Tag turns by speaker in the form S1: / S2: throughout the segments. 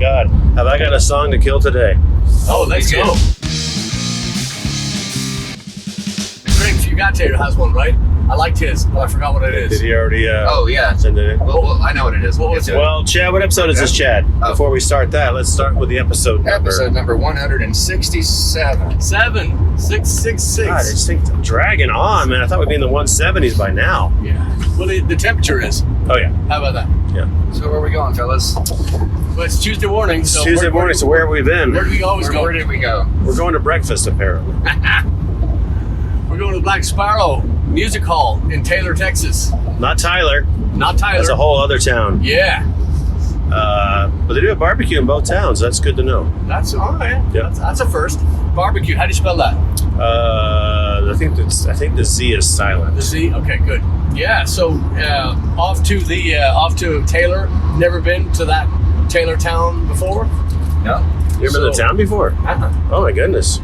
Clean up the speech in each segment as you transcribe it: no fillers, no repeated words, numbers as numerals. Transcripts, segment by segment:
S1: God. Have I got a song to kill today?
S2: Oh, let's go. Grapes, you got Tater has one, right? I liked his, but I forgot what it is.
S1: Did he already send it in?
S3: Well, I know what it is.
S1: Well, Chad, what episode is this, Chad? Before we start that, let's start with the episode number.
S3: Episode number 167.
S2: 7666.
S1: God, this thing's dragging on, man. I thought we'd be in the 170s by now.
S2: Yeah. Well, the temperature is.
S1: Oh, yeah.
S2: How about that?
S1: Yeah.
S3: So where are we going, fellas?
S2: Well, it's Tuesday morning.
S1: It's Tuesday morning, so where have we been?
S2: Where do we always go?
S3: Where did we go?
S1: We're going to breakfast, apparently.
S2: We're going to the Black Sparrow Music Hall in Taylor, Texas.
S1: Not Tyler.
S2: Not Tyler.
S1: That's a whole other town.
S2: Yeah.
S1: But they do a barbecue in both towns. That's good to know.
S2: That's all right.
S1: Yeah.
S2: That's a first. Barbecue. How do you spell that?
S1: I think the Z is silent.
S2: The Z. Okay, good. Yeah. So off to Taylor. Never been to that Taylor town before.
S3: No.
S1: You ever been to town before? Oh my goodness.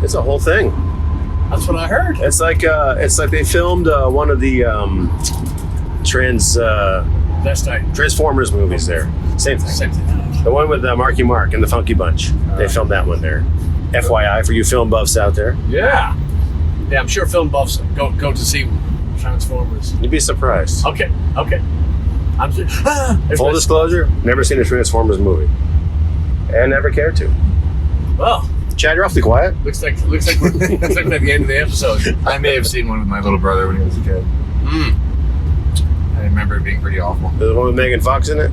S1: It's a whole thing.
S2: That's what I heard.
S1: It's like they filmed one of the Transformers movies there. Same thing.
S2: Same thing.
S1: The one with Marky Mark and the Funky Bunch. They filmed that one there. FYI for you film buffs out there.
S2: Yeah. Yeah, I'm sure film buffs go to see Transformers.
S1: You'd be surprised.
S2: Okay. I'm just,
S1: Full disclosure, never seen a Transformers movie. And never cared to.
S2: Well,
S1: Chad, you're awfully quiet.
S2: looks like we're at the end of the episode.
S3: I may have seen one with my little brother when he was a kid. I remember it being pretty awful.
S1: The one with Megan Fox in it?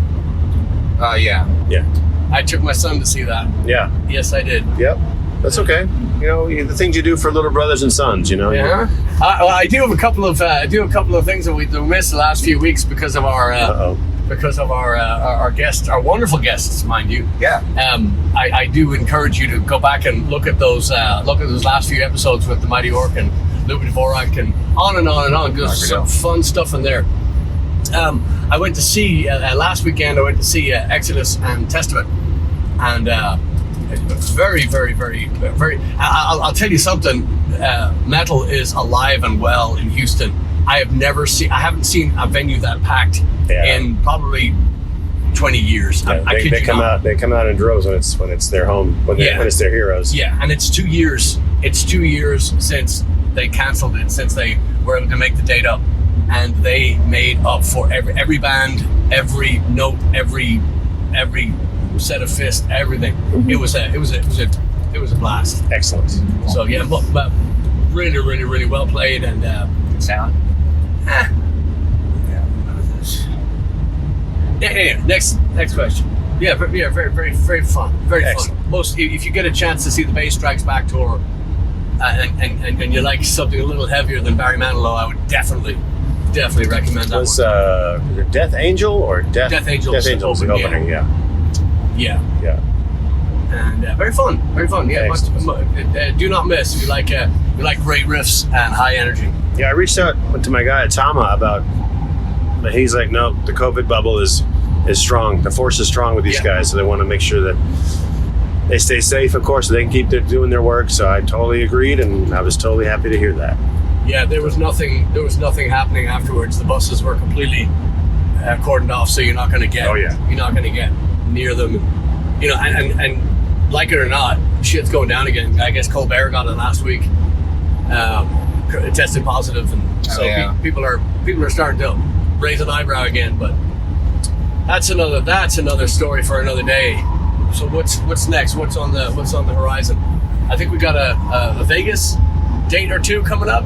S3: Yeah.
S1: Yeah.
S2: I took my son to see that.
S1: Yeah.
S2: Yes, I did.
S1: Yep. That's okay. You know, the things you do for little brothers and sons, you know?
S2: Yeah. I do have a couple of things that we missed the last few weeks because of our our guests, our wonderful guests, mind you.
S3: Yeah.
S2: I do encourage you to go back and look at those last few episodes with the Mighty Orc and Louis Dvorak and on and on and on. There's some fun stuff in there. I went to see last weekend. I went to see Exodus and Testament, and very, very, very, very. I'll tell you something. Metal is alive and well in Houston. I haven't seen a venue that packed in probably 20 years.
S1: Yeah, they come out in droves when it's their home, when it's their heroes.
S2: Yeah, and it's 2 years. It's 2 years since they canceled it, since they were able to make the date up, and they made up for every band, every note, every set of fist, everything. Mm-hmm. It was a blast.
S1: Excellent.
S2: So yeah, but really, really, really well played and
S3: sound.
S2: Anyway, next question. Yeah, very, very, very fun. Very
S1: Excellent.
S2: fun. If you get a chance to see the Bass Strikes Back tour, and you like something a little heavier than Barry Manilow, I would definitely recommend that.
S1: Was Death Angel or Death Angel? Death Angel's the opening.
S2: Yeah. And very fun. Yeah, do not miss if you like great riffs and high energy.
S1: Yeah, I reached out to my guy at Tama about. He's like, no, the COVID bubble is strong. The force is strong with these guys, so they want to make sure that they stay safe, of course, so they can keep doing their work. So I totally agreed, and I was totally happy to hear that.
S2: Yeah, there was nothing happening afterwards. The buses were completely cordoned off, so you're not going to get. You're not going to get near them. You know, and like it or not, shit's going down again. I guess Colbert got it last week. It tested positive, and so people are starting to raise an eyebrow again. But that's another story for another day. So what's next? What's on the horizon? I think we got a Vegas date or two coming up.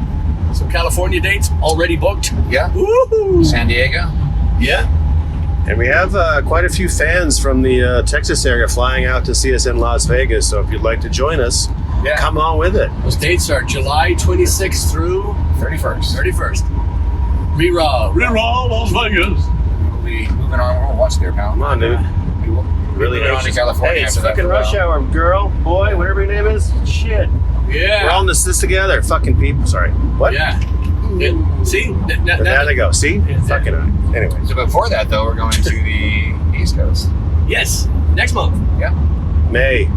S2: Some California dates already booked.
S3: Yeah.
S2: Woo-hoo.
S3: San Diego.
S2: Yeah.
S1: And we have quite a few fans from the Texas area flying out to see us in Las Vegas. So if you'd like to join us, come on with it.
S2: Those dates are July 26th through 31st. Re-raw Las Vegas.
S3: We'll be moving on. What's there, pal?
S1: Come on, dude.
S3: Really moving on to California.
S1: Hey, it's fucking rush hour, girl, boy, whatever your name is. Shit.
S2: Yeah.
S1: We're all in this together. Fucking people. Sorry. What?
S2: Yeah. See?
S1: There they go. See? Fucking anyway.
S3: So before that, though, we're going to the East Coast.
S2: Yes. Next month.
S3: Yeah.
S1: May.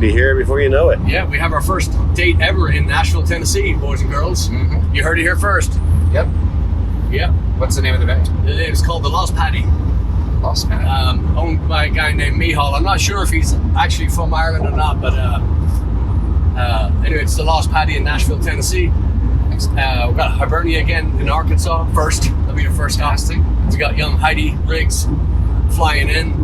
S1: Be here before you know it.
S2: Yeah, we have our first date ever in Nashville, Tennessee, boys and girls.
S3: Mm-hmm.
S2: You heard it here first.
S3: Yep.
S2: Yeah.
S3: What's the name of the venue?
S2: It's called the Lost Patty.
S3: Lost Paddy.
S2: Owned by a guy named Mihal. I'm not sure if he's actually from Ireland or not, but anyway, it's the Lost Paddy in Nashville, Tennessee. We've got Hibernia again in Arkansas first. That'll be your first casting. We got young Heidi Riggs flying in.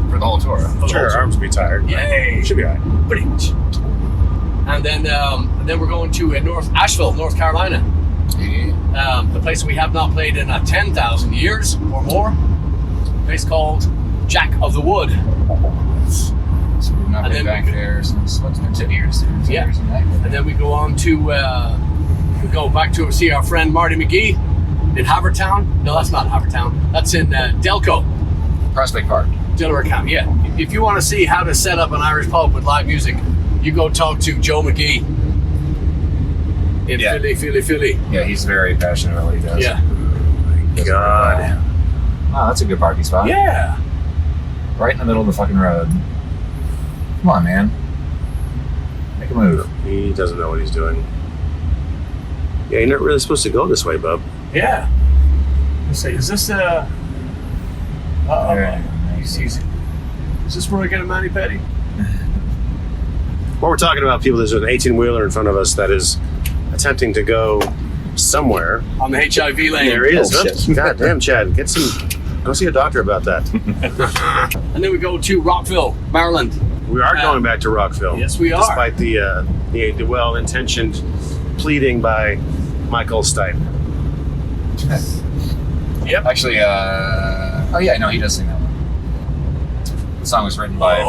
S3: For the whole tour.
S1: Sure, her arms will be tired.
S2: Yay!
S1: Should be all right.
S2: Pretty much. And then we're going to Asheville, North Carolina.
S3: Yeah.
S2: The place we have not played in 10,000 years or more. A place called Jack of the Wood.
S3: So we've not been back there since, what's been 10 years? 10
S2: Yeah.
S3: years
S2: And then we go on to, we go back to see our friend Marty McGee in Havertown. No, that's not Havertown. That's in Delco.
S3: Prospect Park.
S2: Delaware County, yeah. If you want to see how to set up an Irish pub with live music, you go talk to Joe McGee in Philly.
S3: Yeah, he's very passionate about what he does.
S2: Yeah.
S1: God.
S3: Wow, that's a good parking spot.
S2: Yeah.
S3: Right in the middle of the fucking road. Come on, man. Make a move.
S1: He doesn't know what he's doing. Yeah, you're not really supposed to go this way, bub.
S2: Yeah. Let's see, is this Is this where I get a mani pedi?
S1: Well, we're talking about people. There's an 18-wheeler in front of us that is attempting to go somewhere.
S2: On the HIV lane.
S1: There he is.
S3: Oh, shit.
S1: God damn, Chad. Go see a doctor about that.
S2: And then we go to Rockville, Maryland.
S1: We are going back to Rockville.
S2: Yes, we are.
S1: Despite the well-intentioned pleading by Michael Stipe.
S2: Yep.
S3: Actually, oh yeah, no, he does sing that one. The song was written by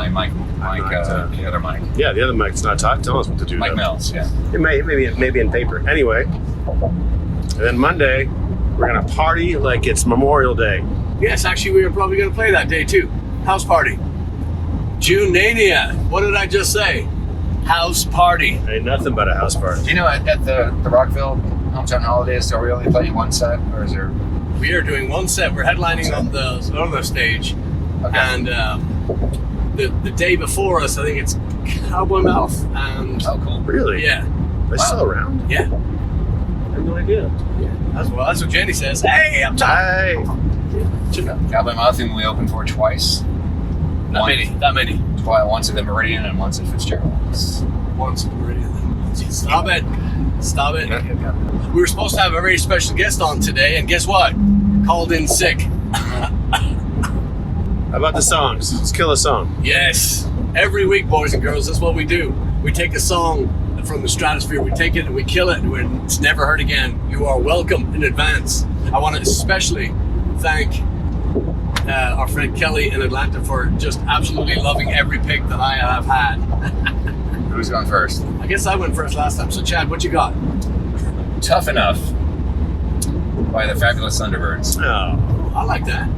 S3: Mike, the other Mike.
S1: Yeah, the other Mike's not telling us what to do.
S3: Mike
S1: though.
S3: Mills, yeah.
S1: It maybe in paper. Anyway, and then Monday, we're going to party like it's Memorial Day.
S2: Yes, actually, we are probably going to play that day too. House party. Junania. What did I just say? House party.
S1: Ain't nothing but a house party.
S3: Do you know at the Rockville Hometown Holidays, are we only playing one set, or is there?
S2: We are doing one set. We're headlining on the stage,
S3: Okay.
S2: and the day before us, I think it's Cowboy Mouth, and
S3: Oh, cool.
S1: Really?
S2: yeah,
S1: They're still around?
S2: yeah.
S1: I have no idea.
S2: That's what Jenny says. Hey, I'm tired.
S1: Hi.
S3: Cowboy Mouth, whom we opened for twice.
S2: That many.
S3: Once at the Meridian and once at Fitzgerald.
S2: Once in Meridian. Stop it. We were supposed to have a very special guest on today, and guess what? Called in sick.
S1: How about the songs? Let's kill a song.
S2: Yes. Every week, boys and girls, that's what we do. We take a song from the stratosphere, we take it and we kill it, and it's never heard again. You are welcome in advance. I want to especially thank our friend Kelly in Atlanta for just absolutely loving every pick that I have had.
S3: Who's going first?
S2: I guess I went first last time. So, Chad, what you got?
S3: Tough Enough by the Fabulous Thunderbirds.
S1: Oh.
S2: I like that.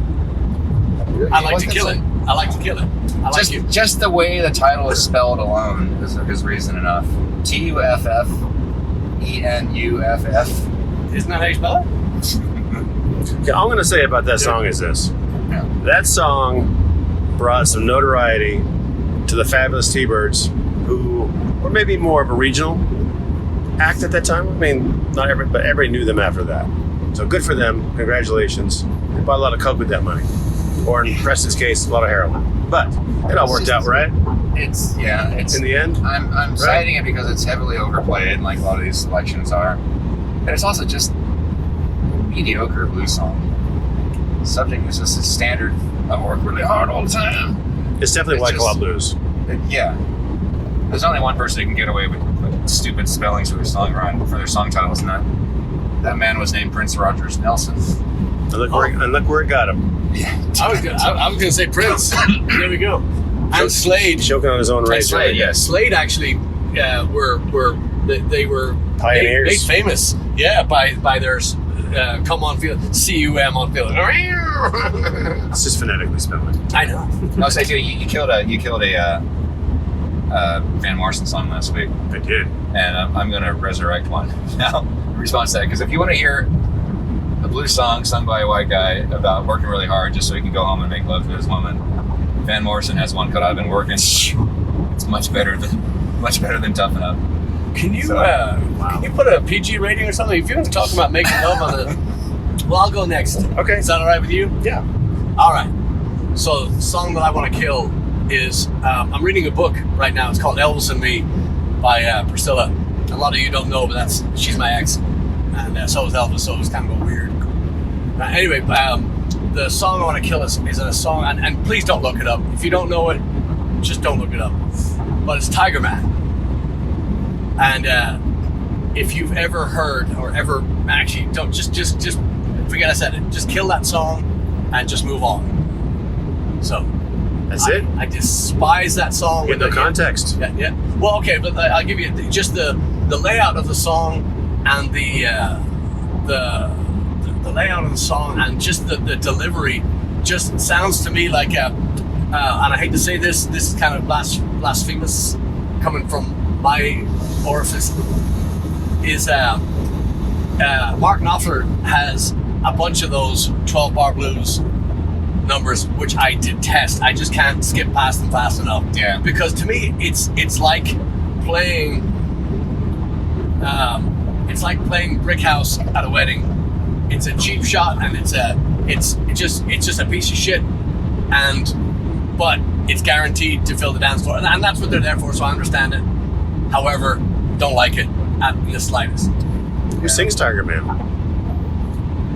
S2: I like to kill it. I like to kill it. I like you.
S3: Just the way the title is spelled alone is reason enough. TUFF ENUFF.
S2: Isn't that how you spell it?
S1: Okay, all I'm going to say about that song is this.
S3: Yeah.
S1: That song brought some notoriety to the Fabulous T-Birds, who were maybe more of a regional act at that time. I mean, not everybody, but everybody knew them after that. So good for them. Congratulations. They bought a lot of coke with that money. Or in Preston's case, a lot of heroin. But it all worked out, right?
S3: It's
S1: In the end?
S3: I'm citing it because it's heavily overplayed, like a lot of these selections are. And it's also just a mediocre blues song. The subject is just a standard, I work really hard all the time.
S1: It's definitely White Claw Blues.
S3: Yeah. There's only one person who can get away with stupid spellings for their song titles, and that man was named Prince Rogers Nelson.
S1: And look where it got him.
S2: I was gonna say Prince. There we go. And Slade.
S1: Choking on his own razor.
S3: Slade, yes.
S2: Slade actually they were
S1: Pioneers.
S2: made famous. Yeah, by their come on field, CUM on field.
S1: It's just phonetically spelling.
S2: I know.
S3: I'll say too, you killed a Van Morrison song last week,
S1: I did.
S3: and I'm going to resurrect one now in response to that. Because if you want to hear a blues song sung by a white guy about working really hard just so he can go home and make love to his woman, Van Morrison has one called "I've Been Working." It's much better than Tough Enough.
S2: Can you can you put a PG rating or something? If you're going to talk about making love on Well, I'll go next.
S1: Okay.
S2: Is that all right with you?
S1: Yeah.
S2: All right. So the song that I want to kill is, I'm reading a book right now. It's called Elvis and Me by Priscilla. A lot of you don't know, but she's my ex. And so is Elvis, so it was kind of weird. Anyway, the song I want to kill is a song, and please don't look it up. If you don't know it, just don't look it up. But it's Tiger Man. And if you've ever heard or ever actually don't just forget I said it. Just kill that song and just move on. So
S1: that's it.
S2: I despise that song.
S1: With no context.
S2: Yeah. Well, okay, but I'll give you just the layout of the song and the layout of the song and just the delivery just sounds to me like and I hate to say this is kind of blasphemous coming from my orifice, is Mark Knopfler has a bunch of those 12-bar blues numbers which I detest. I just can't skip past them fast enough.
S3: Yeah. Because
S2: to me it's like playing Brick House at a wedding. It's a cheap shot and it's just a piece of shit, but it's guaranteed to fill the dance floor, and that's what they're there for. So I understand it. However, don't like it in the slightest.
S1: Who sings Tiger Man?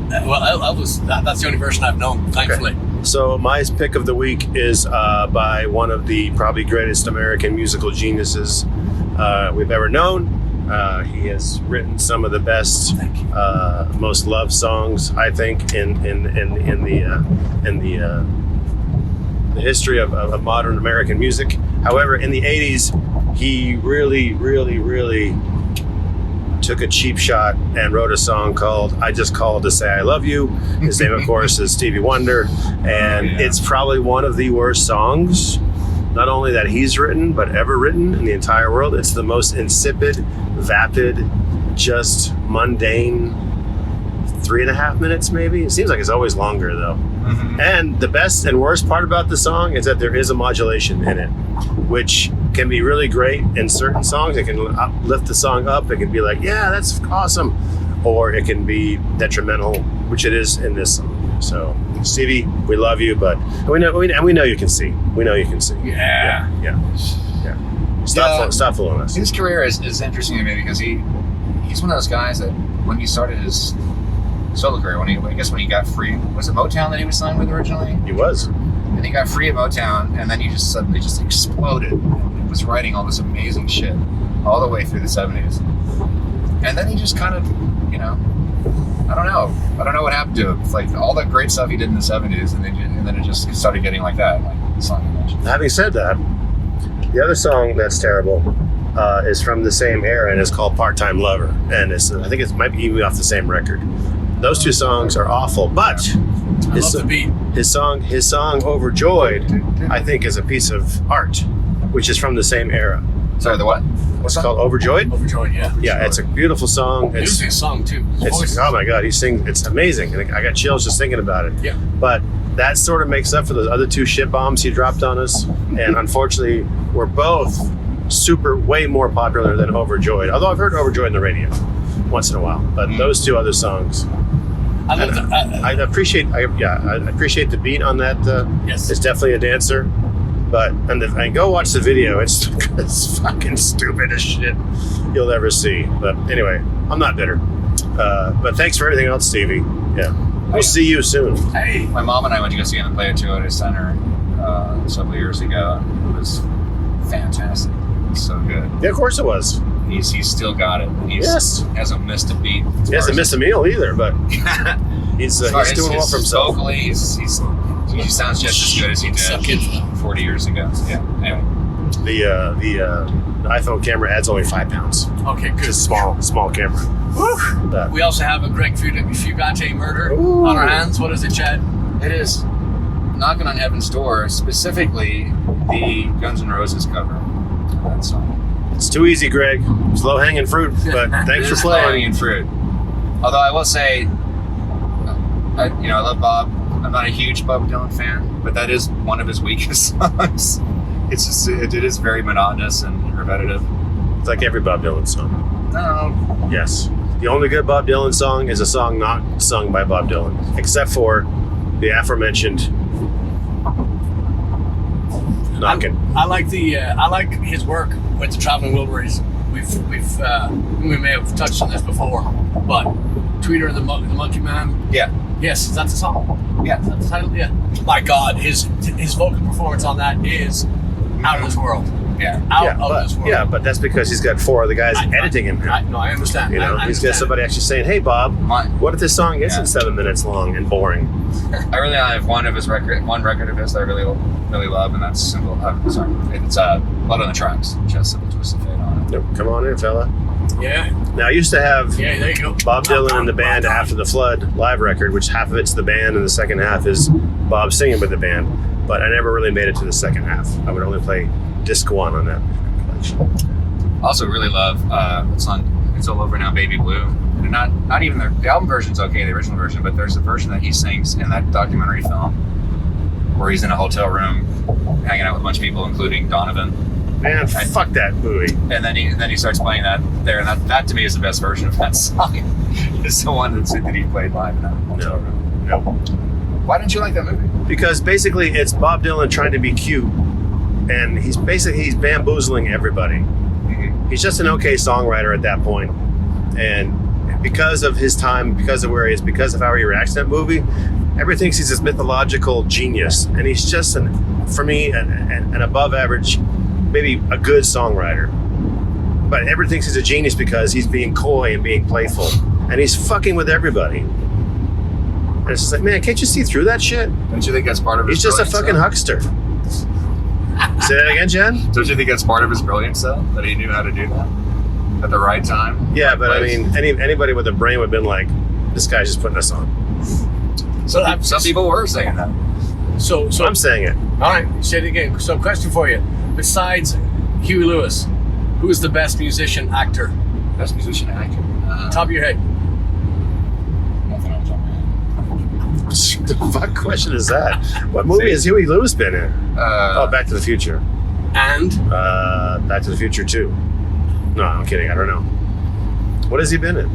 S2: Well, Elvis. That's the only version I've known, thankfully.
S1: Okay. So my pick of the week is by one of the probably greatest American musical geniuses we've ever known. He has written some of the best, most loved songs, I think, in the history of modern American music. However, in the 80s, he really, really, really took a cheap shot and wrote a song called "I Just Called to Say I Love You." His name, of course, is Stevie Wonder, and it's probably one of the worst songs, not only that he's written, but ever written in the entire world. It's the most insipid, vapid, just mundane 3.5 minutes, maybe. It seems like it's always longer, though. Mm-hmm. And the best and worst part about the song is that there is a modulation in it, which can be really great in certain songs. It can lift the song up. It can be like, yeah, that's awesome. Or it can be detrimental, which it is in this song. So, Stevie, we love you, but we know you can see. We know you can see.
S2: Yeah.
S1: Stop fooling us.
S3: His career is interesting to me because he's one of those guys that when he started his solo career, when he got free, was it Motown that he was signed with originally?
S1: He was.
S3: And he got free at Motown, and then he just suddenly just exploded. He was writing all this amazing shit all the way through the 70s. And then he just kind of, I don't know what happened to him. It's like all that great stuff he did in the 70s, and then it just started getting like that, like the song you mentioned.
S1: Having said that, the other song that's terrible is from the same era, and it's called "Part-Time Lover," and I think it might be even off the same record. Those two songs are awful, but his song "Overjoyed," I think, is a piece of art, which is from the same era.
S3: Sorry, the what?
S1: What's it called? Overjoyed?
S2: Overjoyed, yeah.
S1: Yeah, it's a beautiful song.
S2: It's a song too.
S1: Oh my God, he sings. It's amazing. I got chills just thinking about it.
S2: Yeah.
S1: But that sort of makes up for those other two shit bombs he dropped on us, and unfortunately, we're both way more popular than Overjoyed. Although I've heard Overjoyed on the radio once in a while, but those two other songs. I appreciate the beat on that.
S2: Yes.
S1: It's definitely a dancer. But and go watch the video. It's fucking stupid as shit you'll ever see. But anyway, I'm not bitter. But thanks for everything else, Stevie. Yeah, we'll see you soon.
S3: Hey, my mom and I went to go see him play at Toyota Center several years ago. It was fantastic. It was so good.
S1: Yeah, of course it was.
S3: He's still got it. He hasn't missed a beat.
S1: He hasn't missed a meal either. But he's doing well for himself.
S3: Vocally, he sounds just as good as he did 40 years ago. So, yeah. Anyway.
S1: The iPhone camera adds only 5 pounds.
S2: Okay, good.
S1: It's a small camera.
S2: We also have a Greg Fugate murder on our hands. What is it, Chad?
S3: It is Knocking on Heaven's Door, specifically the Guns N' Roses cover of that song.
S1: It's too easy, Greg. It's low-hanging fruit, but thanks for playing.
S3: Low-hanging fruit. Although I will say, I love Bob. I'm not a huge Bob Dylan fan, but that is one of his weakest songs. It's just, it is very monotonous and repetitive.
S1: It's like every Bob Dylan song.
S3: No.
S1: Yes. The only good Bob Dylan song is a song not sung by Bob Dylan, except for the aforementioned Knockin'.
S2: I like his work with the Traveling Wilburys. We may have touched on this before, but Tweeter and the Monkey Man.
S3: Yeah.
S2: Yes, is that the song?
S3: Yeah.
S2: Is that the title? Yeah. My God, his vocal performance on that is out of this world.
S3: Yeah.
S2: Out of this world.
S1: Yeah, but that's because he's got 4 other guys editing him.
S2: I understand.
S1: You know,
S2: I
S1: he's got somebody actually saying, "Hey, Bob, what if this song isn't 7 minutes long and boring?"
S3: I really only have one record of his that I really love, and that's simple. It's Blood on the Tracks, which has Simple Twisted Fate on it.
S1: Nope, come on in, fella.
S2: Yeah.
S1: Now, I used to have
S2: there you go.
S1: Bob Dylan and the band After the Flood live record, which half of it's the band and the second half is Bob singing with the band. But I never really made it to the second half. I would only play disc 1 on that collection.
S3: Also, really love the song "It's All Over Now, Baby Blue." And not even the album version's okay, the original version, but there's a version that he sings in that documentary film where he's in a hotel room hanging out with a bunch of people, including Donovan.
S1: Man, fuck that movie.
S3: And then he starts playing that there, and that to me is the best version of that song. It's the one that he played live in that hotel room.
S1: No.
S3: Why didn't you like that movie?
S1: Because basically it's Bob Dylan trying to be cute, and he's bamboozling everybody.
S3: Mm-hmm.
S1: He's just an okay songwriter at that point, and because of his time, because of where he is, because of how he reacts to that movie, everyone thinks he's this mythological genius, and he's just for me an above average, maybe a good songwriter. But everyone thinks he's a genius because he's being coy and being playful, and he's fucking with everybody. And it's just like, man, can't you see through that shit?
S3: Don't you think that's part of his
S1: He's just a
S3: brilliance,
S1: fucking
S3: though?
S1: huckster. Say that again, Jen?
S3: Don't you think that's part of his brilliance, though? That he knew how to do that at the right time?
S1: Yeah, but I mean, anybody with a brain would have been like, this guy's just putting us on.
S3: Some people were saying that.
S2: So
S1: I'm saying it.
S2: all right, say it again. So, question for you: besides Huey Lewis, who is the best musician actor?
S3: Best musician actor.
S2: Top of your head.
S3: Nothing on top of my head.
S1: The fuck question is that? What movie has Huey Lewis been in? Back to the Future.
S2: And
S1: Back to the Future 2. No, I'm kidding. I don't know. What has he been in?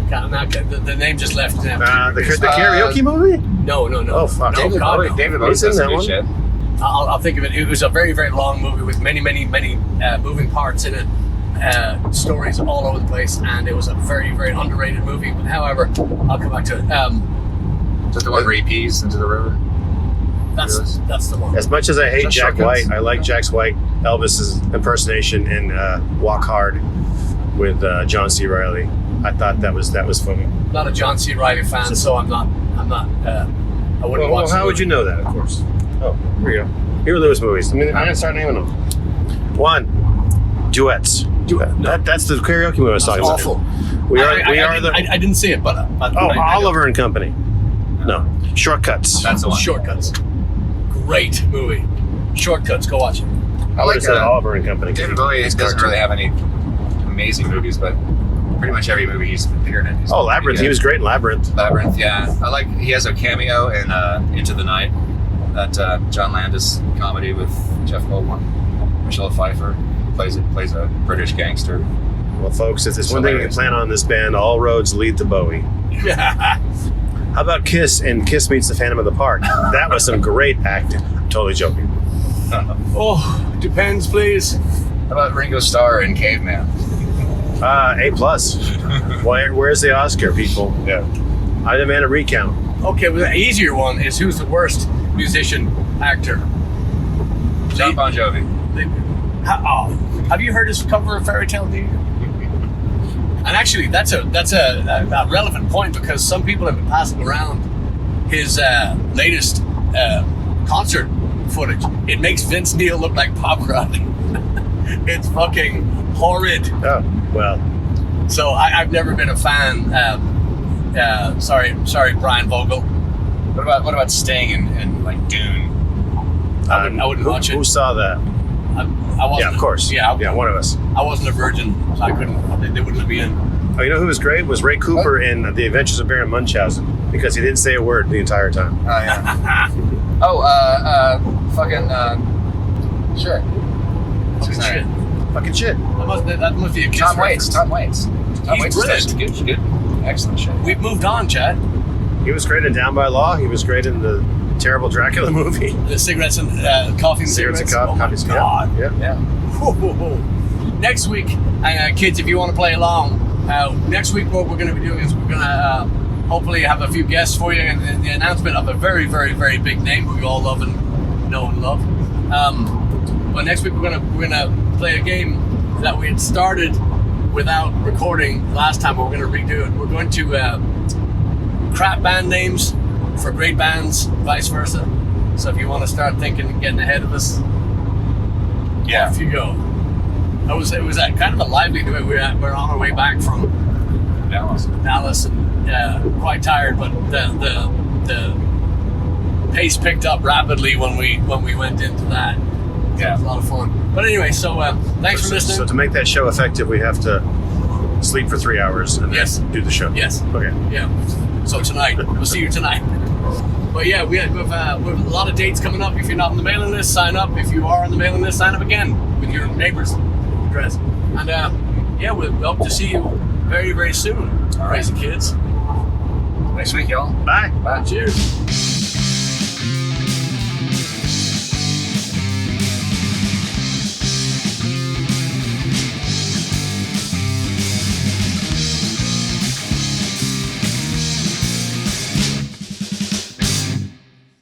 S2: the name just left.
S1: The karaoke movie?
S2: No.
S1: Oh, fuck.
S2: No,
S3: David
S2: God,
S3: Bowie.
S2: no.
S3: David Bowie
S1: He's in
S3: does
S1: that
S3: some good
S1: one.
S3: shit.
S2: I'll think of it. It was a very, very long movie with many moving parts in it, stories all over the place, and it was a very, very underrated movie. But however, I'll come back to it.
S3: Is that the one where he pees into the river?
S2: That's the one.
S1: As much as I hate
S3: That's
S1: Jack
S3: Shortcuts.
S1: White, I like Jack White, Elvis's impersonation in Walk Hard with John C. Reilly. I thought that was funny.
S2: Not a John C. Reilly fan, so I'm not. I wouldn't watch.
S1: How would you know that? Of course. Oh, here we go. Huey Lewis movies. I mean, I'm gonna start naming them. 1, duets. That's the karaoke movie I was talking about.
S2: Awful.
S1: I
S2: I didn't see it, but
S1: Oliver and Company. No, Shortcuts.
S3: That's the one.
S2: Shortcuts. Great movie. Shortcuts. Go watch it.
S3: I like
S1: Oliver and Company.
S3: David Bowie doesn't really have any amazing movies, but pretty much every movie he's appeared in.
S1: Oh, Labyrinth. He was great in Labyrinth.
S3: Labyrinth, yeah. He has a cameo in Into the Night, that John Landis comedy with Jeff Goldblum. Michelle Pfeiffer plays a British gangster.
S1: Well, folks, if there's one thing you can plan on this band, all roads lead to Bowie. How about Kiss and Kiss Meets the Phantom of the Park? That was some great acting. I'm totally joking.
S2: Oh, depends, please.
S3: How about Ringo Starr in Caveman?
S1: A+. Where's the Oscar, people?
S3: Yeah.
S1: I demand a recount.
S2: Okay, well, the easier one is who's the worst musician actor?
S3: John Bon Jovi.
S2: Have you heard his cover of Fairy Tale New? And actually, that's a relevant point, because some people have been passing around his latest concert footage. It makes Vince Neil look like Bob Crowley. It's fucking horrid.
S1: Oh, well.
S2: So I've never been a fan. Sorry, Brian Vogel.
S3: What about Sting and like Dune?
S2: I wouldn't watch it.
S1: Who saw that?
S2: I wasn't.
S1: Yeah, of course.
S2: Yeah,
S1: one of us.
S2: I wasn't a virgin, so I couldn't. They wouldn't let me in.
S1: Oh, you know who was great? Was Ray Cooper in The Adventures of Baron Munchausen, because he didn't say a word the entire time.
S3: Oh, yeah. Sure. What's his name?
S1: Fucking shit.
S2: That must be a kid's
S3: Tom Waits.
S2: reference.
S3: Tom Waits. Tom
S2: He's
S3: Waits
S2: brilliant.
S3: is good. Excellent shit.
S2: We've moved on, Chad.
S1: He was great in Down by Law. He was great in the terrible Dracula movie.
S2: The cigarettes and coffee and
S1: Cigarettes and
S2: Oh my
S1: coffee.
S2: God.
S1: Yeah.
S2: Whoa, whoa, whoa. Next week, kids, if you want to play along, next week what we're going to be doing is we're going to hopefully have a few guests for you and the announcement of a very, very, very big name who we all love and know and love. But next week we're gonna play a game that we had started without recording last time, but we're going to redo it. We're going to crap band names for great bands, vice versa. So if you want to start thinking and getting ahead of us, off you go. It was kind of a lively day. We're on our way back from Dallas, and quite tired, but the pace picked up rapidly when we went into that.
S3: Yeah,
S2: it was a lot of fun. But anyway, so thanks for listening.
S1: So to make that show effective, we have to sleep for 3 hours and then do the show.
S2: Yes.
S1: Okay.
S2: Yeah. So tonight, we'll see you tonight. But yeah, we have a lot of dates coming up. If you're not on the mailing list, sign up. If you are on the mailing list, sign up again with your neighbor's address. And we hope to see you very, very soon.
S3: All right,
S2: Crazy kids.
S3: Next week, y'all.
S1: Bye.
S3: Bye.
S2: Cheers.